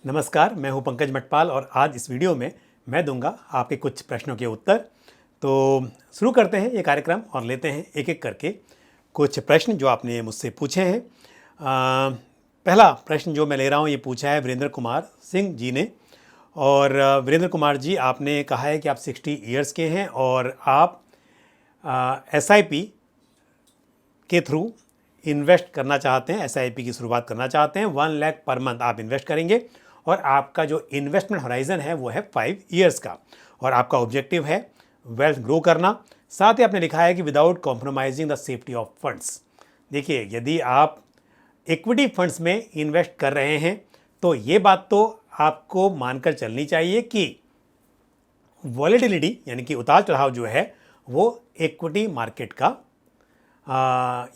नमस्कार, मैं हूं पंकज मटपाल और आज इस वीडियो में मैं दूंगा आपके कुछ प्रश्नों के उत्तर। तो शुरू करते हैं ये कार्यक्रम और लेते हैं एक एक करके कुछ प्रश्न जो आपने मुझसे पूछे हैं। पहला प्रश्न जो मैं ले रहा हूं ये पूछा है वीरेंद्र कुमार सिंह जी ने। और वीरेंद्र कुमार जी, आपने कहा है कि आप 60 ईयर्स के हैं और आप SIP के थ्रू इन्वेस्ट करना चाहते हैं, SIP की शुरुआत करना चाहते हैं। 1 लाख पर मंथ आप इन्वेस्ट करेंगे और आपका जो इन्वेस्टमेंट होराइजन है वो है 5 ईयर्स का और आपका ऑब्जेक्टिव है वेल्थ ग्रो करना। साथ ही आपने लिखा है कि without compromising the safety of funds. देखिए, यदि आप इक्विटी फंड्स में इन्वेस्ट कर रहे हैं तो ये बात तो आपको मानकर चलनी चाहिए कि वॉलेटिलिटी यानी कि उतार चढ़ाव जो है वो इक्विटी मार्केट का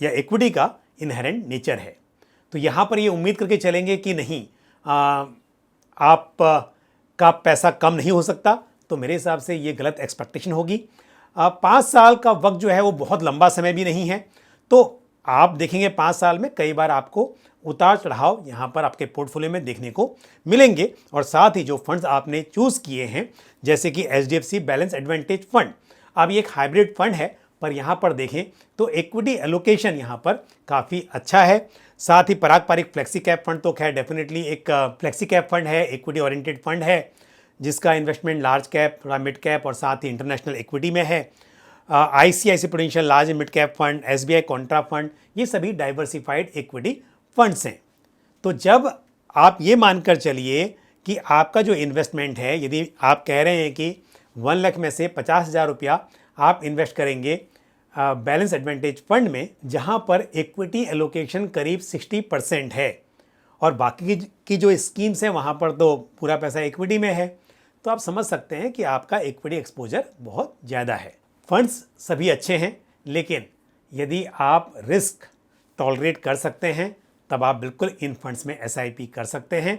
या इक्विटी का इनहेरेंट नेचर है। तो यहाँ पर ये उम्मीद करके चलेंगे कि नहीं आप का पैसा कम नहीं हो सकता, तो मेरे हिसाब से ये गलत एक्सपेक्टेशन होगी। 5 साल का वक्त जो है वो बहुत लंबा समय भी नहीं है, तो आप देखेंगे 5 साल में कई बार आपको उतार चढ़ाव यहाँ पर आपके पोर्टफोलियो में देखने को मिलेंगे। और साथ ही जो फंड्स आपने चूज़ किए हैं जैसे कि HDFC बैलेंस एडवांटेज फंड, अब ये एक हाइब्रिड फंड है, पर यहाँ पर देखें तो इक्विटी एलोकेशन यहाँ पर काफ़ी अच्छा है। साथ ही पारंपरिक फ्लेक्सी कैप फंड तो खैर डेफिनेटली एक फ्लेक्सी कैप फंड है, इक्विटी ओरिएंटेड फंड है जिसका इन्वेस्टमेंट लार्ज कैप, थोड़ा मिड कैप और साथ ही इंटरनेशनल इक्विटी में है। ICICI prudential large and mid cap fund, SBI Contra fund, ये सभी डाइवर्सिफाइड इक्विटी फंड्स हैं। तो जब आप ये मानकर चलिए कि आपका जो इन्वेस्टमेंट है, यदि आप कह रहे हैं कि 1 लाख में से 50,000 रुपया आप इन्वेस्ट करेंगे बैलेंस एडवांटेज फंड में, जहां पर इक्विटी एलोकेशन करीब 60% है और बाकी की जो स्कीम्स हैं वहां पर तो पूरा पैसा इक्विटी में है, तो आप समझ सकते हैं कि आपका इक्विटी एक्सपोजर बहुत ज़्यादा है। फंड्स सभी अच्छे हैं, लेकिन यदि आप रिस्क टॉलरेट कर सकते हैं तब आप बिल्कुल इन फंड्स में SIP कर सकते हैं।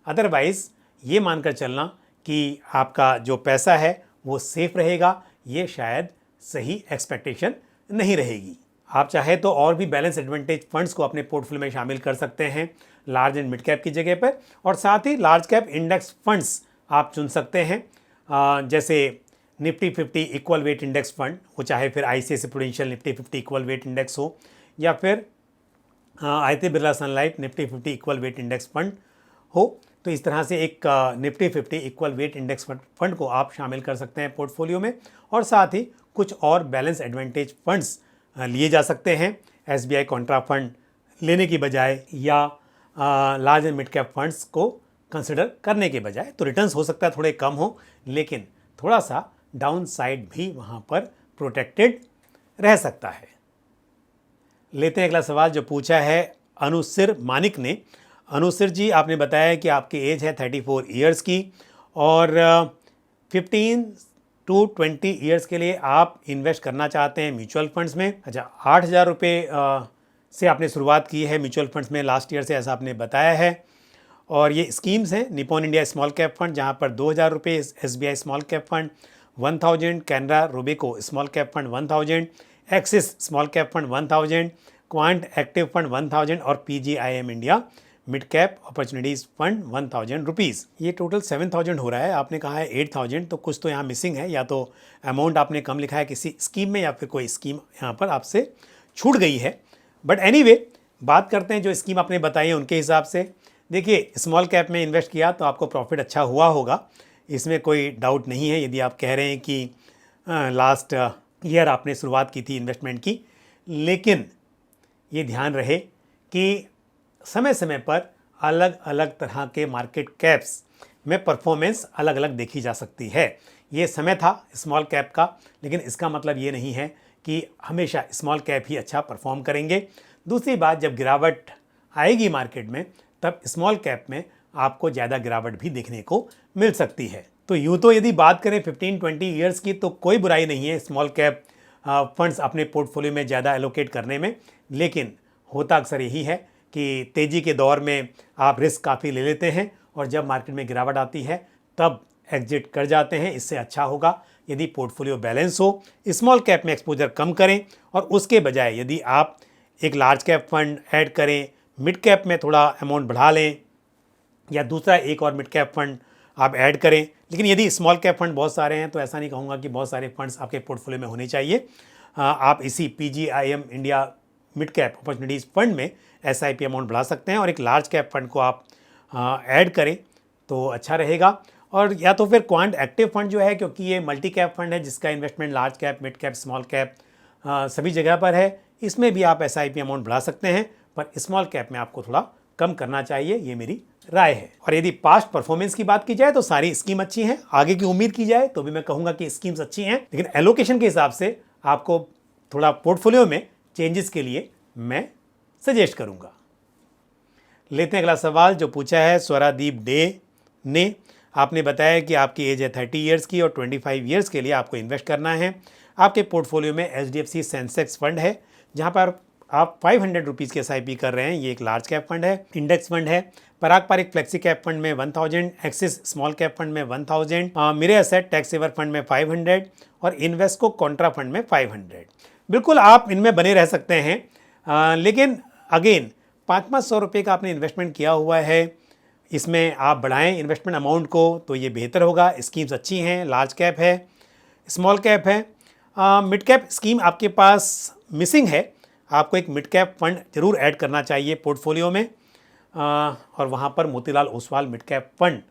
अदरवाइज़ ये मानकर चलना कि आपका जो पैसा है वो सेफ रहेगा, ये शायद सही एक्सपेक्टेशन नहीं रहेगी। आप चाहे तो और भी बैलेंस एडवांटेज फंड्स को अपने पोर्टफोलियो में शामिल कर सकते हैं लार्ज एंड मिड कैप की जगह पर, और साथ ही लार्ज कैप इंडेक्स फंड्स आप चुन सकते हैं, जैसे Nifty 50 equal weight index fund, वो चाहे फिर ICICI Prudential Nifty 50 equal weight index हो या फिर Aditya Birla sun life Nifty 50 equal weight index fund हो। तो इस तरह से एक Nifty 50 equal weight index fund को आप शामिल कर सकते हैं पोर्टफोलियो में, और साथ ही कुछ और बैलेंस एडवांटेज फंड्स लिए जा सकते हैं SBI कॉन्ट्रा फंड लेने की बजाय या large and mid cap funds को कंसिडर करने के बजाय। तो रिटर्न्स हो सकता है थोड़े कम हो, लेकिन थोड़ा सा डाउन साइड भी वहाँ पर प्रोटेक्टेड रह सकता है। लेते हैं अगला सवाल जो पूछा है अनुसिर मानिक ने। अनुसिर जी, आपने बताया कि आपकी एज है 34 ईयर्स की और 15 to 20 ईयर्स के लिए आप इन्वेस्ट करना चाहते हैं म्यूचुअल फंड्स में। अच्छा, 8,000 रुपये से आपने शुरुआत की है म्यूचुअल फंड्स में लास्ट ईयर से, ऐसा आपने बताया है। और ये स्कीम्स हैं Nippon India small cap fund जहाँ पर 2,000 रुपये, SBI small cap fund 1,000, Canara Robeco small cap fund 1,000, axis small cap fund 1,000, quant active fund 1,000 और PGIM India mid cap opportunities fund 1,000 rupees. ये टोटल 7,000 हो रहा है। आपने कहा है 8,000, तो कुछ तो यहाँ मिसिंग है, या तो अमाउंट आपने कम लिखा है किसी स्कीम में या फिर कोई स्कीम यहाँ पर आपसे छूट गई है। बट एनीवे, बात करते हैं जो स्कीम आपने बताई है उनके हिसाब से। देखिए, स्मॉल कैप में इन्वेस्ट किया तो आपको प्रॉफिट अच्छा हुआ होगा, इसमें कोई डाउट नहीं है। यदि आप कह रहे हैं कि लास्ट ईयर आपने शुरुआत की थी इन्वेस्टमेंट की, लेकिन ये ध्यान रहे कि समय समय पर अलग अलग तरह के मार्केट कैप्स में परफॉर्मेंस अलग अलग देखी जा सकती है। ये समय था स्मॉल कैप का, लेकिन इसका मतलब ये नहीं है कि हमेशा स्मॉल कैप ही अच्छा परफॉर्म करेंगे। दूसरी बात, जब गिरावट आएगी मार्केट में तब स्मॉल कैप में आपको ज़्यादा गिरावट भी देखने को मिल सकती है। तो यूँ तो यदि बात करें 15-20 ईयर्स की तो कोई बुराई नहीं है स्मॉल कैप फंड्स अपने पोर्टफोलियो में ज़्यादा एलोकेट करने में, लेकिन होता अक्सर यही है कि तेज़ी के दौर में आप रिस्क काफ़ी ले लेते हैं और जब मार्केट में गिरावट आती है तब एग्जिट कर जाते हैं। इससे अच्छा होगा यदि पोर्टफोलियो बैलेंस हो, स्मॉल कैप में एक्सपोजर कम करें और उसके बजाय यदि आप एक लार्ज कैप फंड ऐड करें, मिड कैप में थोड़ा अमाउंट बढ़ा लें या दूसरा एक और मिड कैप फंड आप ऐड करें। लेकिन यदि स्मॉल कैप फंड बहुत सारे हैं तो ऐसा नहीं कहूँगा कि बहुत सारे फंड्स आपके पोर्टफोलियो में होने चाहिए। आप इसी PGIM India mid cap opportunities fund में SIP अमाउंट बढ़ा सकते हैं और एक लार्ज कैप फंड को आप ऐड करें तो अच्छा रहेगा। और या तो फिर क्वांट एक्टिव फंड जो है, क्योंकि ये मल्टी कैप फंड है जिसका investment large cap, mid cap, small cap सभी जगह पर है, इसमें भी आप SIP अमाउंट बढ़ा सकते हैं, पर स्मॉल कैप में आपको थोड़ा कम करना चाहिए, ये मेरी राय है। और यदि पास्ट परफॉर्मेंस की बात की जाए तो सारी स्कीम अच्छी हैं, आगे की उम्मीद की जाए तो भी मैं कहूँगा कि स्कीम्स अच्छी हैं, लेकिन एलोकेशन के हिसाब से आपको थोड़ा पोर्टफोलियो में चेंजेस के लिए मैं सजेस्ट करूँगा। लेते हैं अगला सवाल जो पूछा है स्वरादीप डे ने। आपने बताया कि आपकी एज है 30 ईयर्स की और 25 ईयर्स के लिए आपको इन्वेस्ट करना है। आपके पोर्टफोलियो में HDFC सेंसेक्स फंड है जहां पर आप 500 रुपीज़ की SIP कर रहे हैं। ये एक लार्ज कैप फंड है, इंडेक्स फंड है। पराग पारिक फ्लेक्सी कैप फंड में 1000, एक्सिस स्मॉल कैप फंड में 1000, मेरे एसेट टैक्स सेवर फंड में 500 और इन्वेस्को कॉन्ट्रा फंड में 500। बिल्कुल आप इनमें बने रह सकते हैं, लेकिन अगेन 500 रुपये का आपने इन्वेस्टमेंट किया हुआ है, इसमें आप बढ़ाएं इन्वेस्टमेंट अमाउंट को तो ये बेहतर होगा। स्कीम्स अच्छी हैं, लार्ज कैप है, स्मॉल कैप है, मिड कैप स्कीम आपके पास मिसिंग है। आपको एक मिड कैप फंड जरूर ऐड करना चाहिए पोर्टफोलियो में, और वहाँ पर Motilal Oswal mid cap fund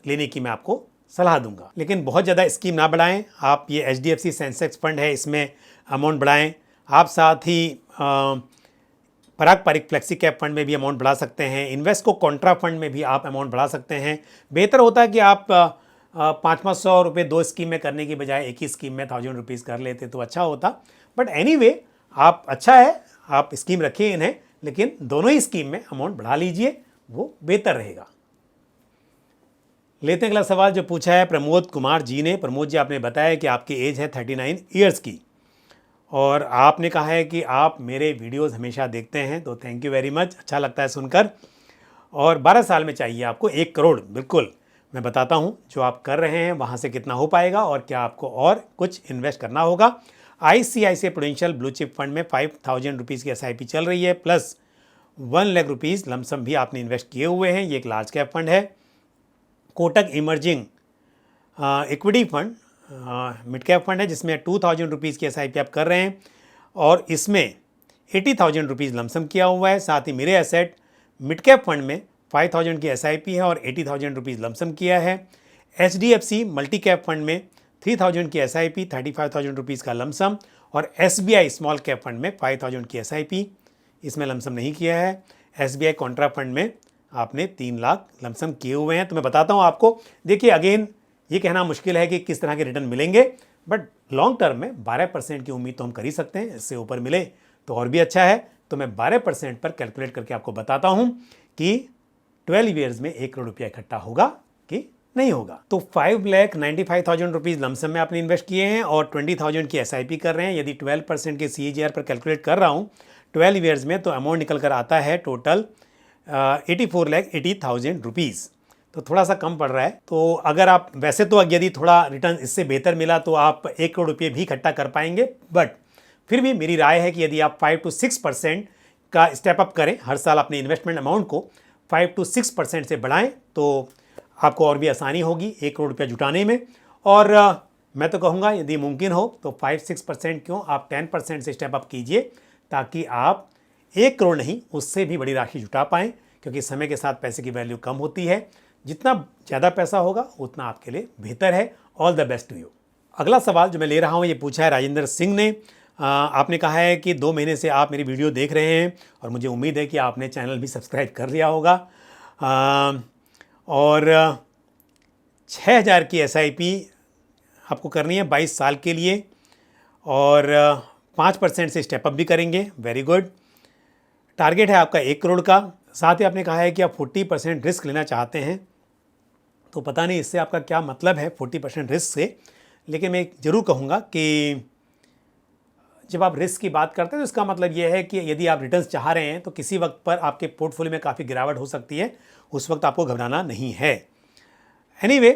लेने की मैं आपको सलाह दूंगा। लेकिन बहुत ज़्यादा स्कीम ना बढ़ाएं। आप ये HDFC सेंसेक्स फंड है, इसमें अमाउंट बढ़ाएं। आप साथ ही पराग पारिक फ्लेक्सी कैप फंड में भी अमाउंट बढ़ा सकते हैं। इन्वेस्को कॉन्ट्रा फंड में भी आप अमाउंट बढ़ा सकते हैं। बेहतर होता है कि आप 500 रुपये 2 स्कीम में करने की बजाय एक ही स्कीम में 1000 रुपीज़ कर लेते तो अच्छा होता। बट एनीवे आप अच्छा है, आप स्कीम रखिए इन्हें, लेकिन दोनों ही स्कीम में अमाउंट बढ़ा लीजिए, वो बेहतर रहेगा। लेते हैं अगला सवाल जो पूछा है प्रमोद कुमार जी ने। प्रमोद जी, आपने बताया कि आपकी एज है 39 ईयर्स की और आपने कहा है कि आप मेरे वीडियोस हमेशा देखते हैं, तो थैंक यू वेरी मच, अच्छा लगता है सुनकर। और 12 साल में चाहिए आपको 1 करोड़। बिल्कुल, मैं बताता हूं जो आप कर रहे हैं वहां से कितना हो पाएगा और क्या आपको और कुछ इन्वेस्ट करना होगा। ICICI prudential blue chip fund में 5000 रुपीज़ की SIP चल रही है, प्लस 1 लाख रुपीज़ लमसम भी आपने इन्वेस्ट किए हुए हैं। ये एक लार्ज कैप फंड है। Kotak emerging equity fund mid cap fund है जिसमें 2000 रुपीज़ की SIP आप कर रहे हैं और इसमें 80,000 रुपीज़ लमसम किया हुआ है। साथ ही मेरे एसेट मिड कैप फंड में 5000 की SIP है और 80,000 रुपीज़ लमसम किया है। HDFC मल्टी कैप फंड में 3000 की SIP, 35,000 रुपीज़ का लमसम और SBI स्मॉल कैप फंड में 5000 की SIP, इसमें लमसम नहीं किया है। SBI कॉन्ट्रा फंड में आपने 3 लाख लमसम किए हुए हैं। तो मैं बताता हूँ आपको, देखिए अगेन ये कहना मुश्किल है कि किस तरह के रिटर्न मिलेंगे, बट लॉन्ग टर्म में 12% की उम्मीद तो हम कर ही सकते हैं, इससे ऊपर मिले तो और भी अच्छा है। तो मैं 12% पर कैलकुलेट करके आपको बताता हूँ कि 12 ईयर्स में 1 करोड़ रुपया इकट्ठा होगा कि नहीं होगा। तो 5,95,000 रुपीज़ लमसम में आपने इन्वेस्ट किए हैं और 20,000 की SIP कर रहे हैं। यदि 12% के CAGR पर कैलकुलेट कर रहा हूँ 12 ईयर्स में, तो अमाउंट निकल कर आता है टोटल 84,80,000 रुपीज़। तो थोड़ा सा कम पड़ रहा है। तो अगर आप वैसे तो यदि थोड़ा रिटर्न इससे बेहतर मिला तो आप 1 करोड़ रुपये भी इकट्ठा कर पाएंगे, बट फिर भी मेरी राय है कि यदि आप 5 to 6% का स्टेप अप करें, हर साल अपने इन्वेस्टमेंट अमाउंट को 5 to 6% से बढ़ाएं तो आपको और भी आसानी होगी 1 करोड़ रुपया जुटाने में। और मैं तो कहूँगा यदि मुमकिन हो तो 5-6% क्यों, आप 10% से स्टेप अप कीजिए ताकि आप 1 करोड़ नहीं उससे भी बड़ी राशि जुटा पाएँ, क्योंकि समय के साथ पैसे की वैल्यू कम होती है। जितना ज़्यादा पैसा होगा उतना आपके लिए बेहतर है। All the best to you. अगला सवाल जो मैं ले रहा हूँ ये पूछा है राजेंद्र सिंह ने। आपने कहा है कि 2 महीने से आप मेरी वीडियो देख रहे हैं और मुझे उम्मीद है कि आपने चैनल भी सब्सक्राइब कर लिया होगा, और 6,000 की SIP आपको करनी है 22 साल के लिए और 5% से स्टेप अप भी करेंगे। Very good. टारगेट है आपका 1 करोड़ का। साथ ही आपने कहा है कि आप 40% रिस्क लेना चाहते हैं, तो पता नहीं इससे आपका क्या मतलब है 40% रिस्क से, लेकिन मैं ज़रूर कहूँगा कि जब आप रिस्क की बात करते हैं तो इसका मतलब यह है कि यदि आप रिटर्न्स चाह रहे हैं तो किसी वक्त पर आपके पोर्टफोलियो में काफ़ी गिरावट हो सकती है, उस वक्त आपको घबराना नहीं है। एनीवे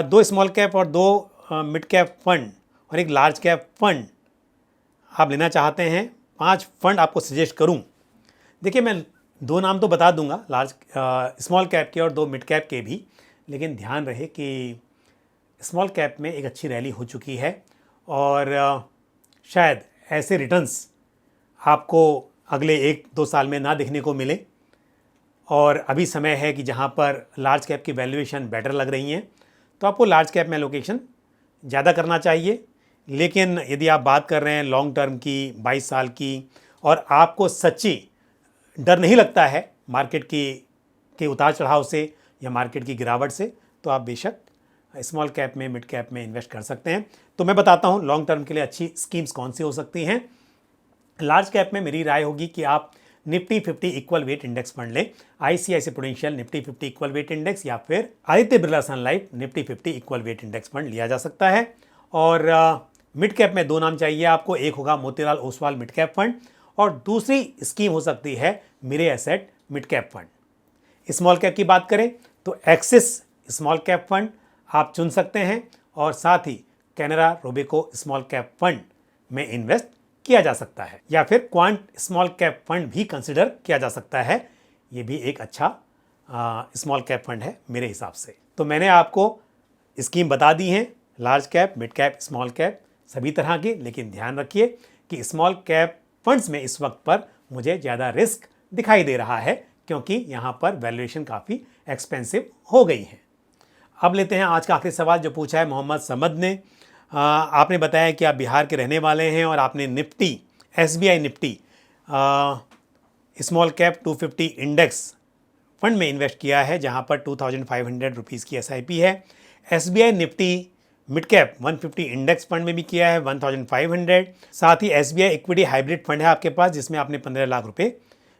2 स्मॉल कैप और 2 मिड कैप फंड और एक लार्ज कैप फंड आप लेना चाहते हैं। 5 फंड आपको सजेस्ट करूं। देखिए मैं दो नाम तो बता दूंगा, स्मॉल कैप के और दो मिड कैप के भी, लेकिन ध्यान रहे कि स्मॉल कैप में एक अच्छी रैली हो चुकी है और शायद ऐसे रिटर्न्स आपको अगले 1-2 साल में ना देखने को मिले। और अभी समय है कि जहां पर लार्ज कैप की वैल्यूएशन बेटर लग रही हैं, तो आपको लार्ज कैप में एलोकेशन ज़्यादा करना चाहिए। लेकिन यदि आप बात कर रहे हैं लॉन्ग टर्म की, 22 साल की, और आपको सच्ची डर नहीं लगता है मार्केट के उतार चढ़ाव से या मार्केट की गिरावट से, तो आप बेशक स्मॉल कैप में, मिड कैप में इन्वेस्ट कर सकते हैं। तो मैं बताता हूं लॉन्ग टर्म के लिए अच्छी स्कीम्स कौन सी हो सकती हैं। लार्ज कैप में मेरी राय होगी कि आप Nifty 50 equal weight index fund लें, ICICI Prudential Nifty 50 equal weight index, या फिर Aditya Birla sun life Nifty 50 equal weight index fund लिया जा सकता है। और मिड कैप में दो नाम चाहिए आपको, एक होगा Motilal Oswal mid cap fund और दूसरी स्कीम हो सकती है मेरे asset mid cap fund. Small cap की बात करें तो एक्सिस स्मॉल कैप फंड आप चुन सकते हैं और साथ ही Canara Robeco small cap fund में इन्वेस्ट किया जा सकता है, या फिर क्वांट स्मॉल कैप फंड भी कंसिडर किया जा सकता है। ये भी एक अच्छा स्मॉल कैप फंड है मेरे हिसाब से। तो मैंने आपको स्कीम बता दी हैं, large cap, mid cap, small cap सभी तरह की, लेकिन ध्यान रखिए कि स्मॉल कैप फंड्स में इस वक्त पर मुझे ज़्यादा रिस्क दिखाई दे रहा है क्योंकि यहाँ पर वैल्यूएशन काफ़ी एक्सपेंसिव हो गई है। अब लेते हैं आज का आखिरी सवाल जो पूछा है मोहम्मद समद ने। आपने बताया कि आप बिहार के रहने वाले हैं और आपने Nifty, SBI Nifty small cap 250 index fund में इन्वेस्ट किया है जहां पर 2500 रुपीज़ की एसआईपी है। SBI Nifty mid cap 150 index fund में भी किया है 1500। साथ ही एसबीआई इक्विटी हाइब्रिड फंड है आपके पास जिसमें आपने 15 लाख रुपए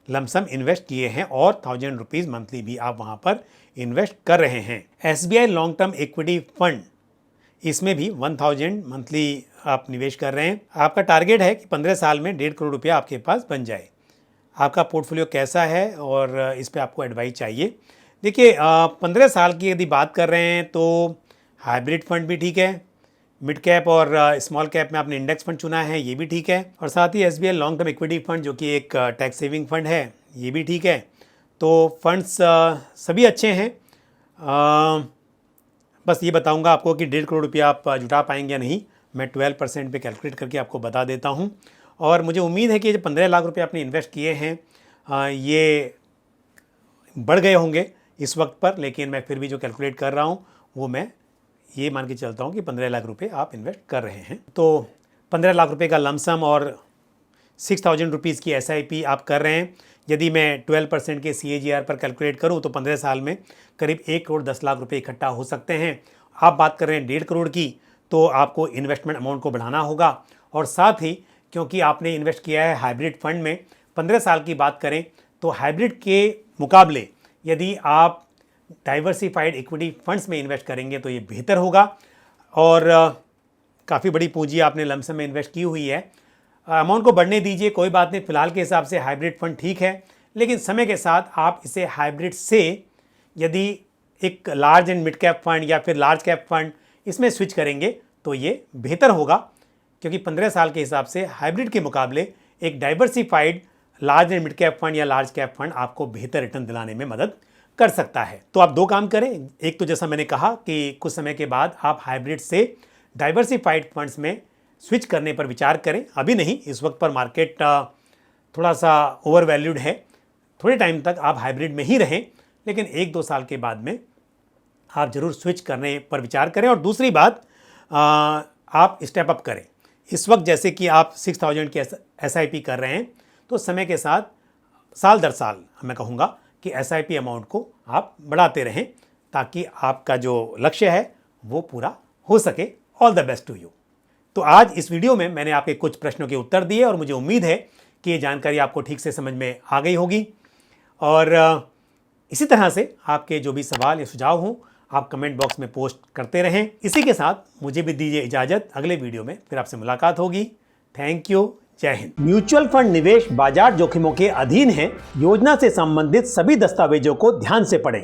लमसम इन्वेस्ट किए हैं और 1000 रुपीज़ मंथली भी आप वहां पर इन्वेस्ट कर रहे हैं। SBI long term equity fund, इसमें भी 1000 मंथली आप निवेश कर रहे हैं। आपका टारगेट है कि 15 साल में 1.5 करोड़ रुपया आपके पास बन जाए। आपका पोर्टफोलियो कैसा है और इस पे आपको एडवाइस चाहिए। देखिए 15 साल की यदि बात कर रहे हैं तो हाइब्रिड फंड भी ठीक है, मिड कैप और स्मॉल कैप में आपने इंडेक्स फंड चुना है, ये भी ठीक है, और साथ ही SBI long term equity fund जो कि एक टैक्स सेविंग फंड है, ये भी ठीक है। तो फंड्स सभी अच्छे हैं। बस ये बताऊंगा आपको कि 1.5 करोड़ रुपया आप जुटा पाएंगे या नहीं, मैं 12% पे कैलकुलेट करके आपको बता देता हूं। और मुझे उम्मीद है कि जो 15 लाख रुपये आपने इन्वेस्ट किए हैं ये बढ़ गए होंगे इस वक्त पर, लेकिन मैं फिर भी जो कैलकुलेट कर रहा हूं वो मैं ये मान के चलता हूं कि 15 लाख रुपये आप इन्वेस्ट कर रहे हैं। तो 15 लाख रुपये का लमसम और 6000 रुपीज़ की एसआईपी आप कर रहे हैं। यदि मैं 12% के CAGR पर कैलकुलेट करूं तो 15 साल में करीब 1 करोड़ 10 लाख रुपए इकट्ठा हो सकते हैं। आप बात कर रहे हैं 1.5 करोड़ की, तो आपको इन्वेस्टमेंट अमाउंट को बढ़ाना होगा। और साथ ही क्योंकि आपने इन्वेस्ट किया है हाइब्रिड फंड में, 15 साल की बात करें तो हाइब्रिड के मुकाबले यदि आप डाइवर्सिफाइड इक्विटी फंड्स में इन्वेस्ट करेंगे तो ये बेहतर होगा। और काफ़ी बड़ी पूंजी आपने लमसम में इन्वेस्ट की हुई है, अमाउंट को बढ़ने दीजिए, कोई बात नहीं। फिलहाल के हिसाब से हाइब्रिड फंड ठीक है, लेकिन समय के साथ आप इसे हाइब्रिड से यदि एक large and mid cap fund या फिर लार्ज कैप फंड इसमें स्विच करेंगे तो ये बेहतर होगा, क्योंकि 15 साल के हिसाब से हाइब्रिड के मुकाबले एक diversified large and mid cap fund या लार्ज कैप फंड आपको बेहतर रिटर्न दिलाने में मदद कर सकता है। तो आप दो काम करें, एक तो जैसा मैंने कहा कि कुछ समय के बाद आप हाइब्रिड से डाइवर्सिफाइड फंड्स में स्विच करने पर विचार करें, अभी नहीं, इस वक्त पर मार्केट थोड़ा सा ओवर वैल्यूड है। थोड़े टाइम तक आप हाइब्रिड में ही रहें, लेकिन 1-2 साल के बाद में आप ज़रूर स्विच करने पर विचार करें। और दूसरी बात, आप स्टेप अप करें। इस वक्त जैसे कि आप 6000 की SIP कर रहे हैं, तो समय के साथ साल दर साल मैं कहूँगा कि SIP अमाउंट को आप बढ़ाते रहें ताकि आपका जो लक्ष्य है वो पूरा हो सके। All the best to you. तो आज इस वीडियो में मैंने आपके कुछ प्रश्नों के उत्तर दिए और मुझे उम्मीद है कि ये जानकारी आपको ठीक से समझ में आ गई होगी। और इसी तरह से आपके जो भी सवाल या सुझाव हों आप कमेंट बॉक्स में पोस्ट करते रहें। इसी के साथ मुझे भी दीजिए इजाज़त, अगले वीडियो में फिर आपसे मुलाकात होगी। थैंक यू, जय हिंद। म्यूचुअल फंड निवेश बाजार जोखिमों के अधीन है। योजना से संबंधित सभी दस्तावेजों को ध्यान से पढ़ें।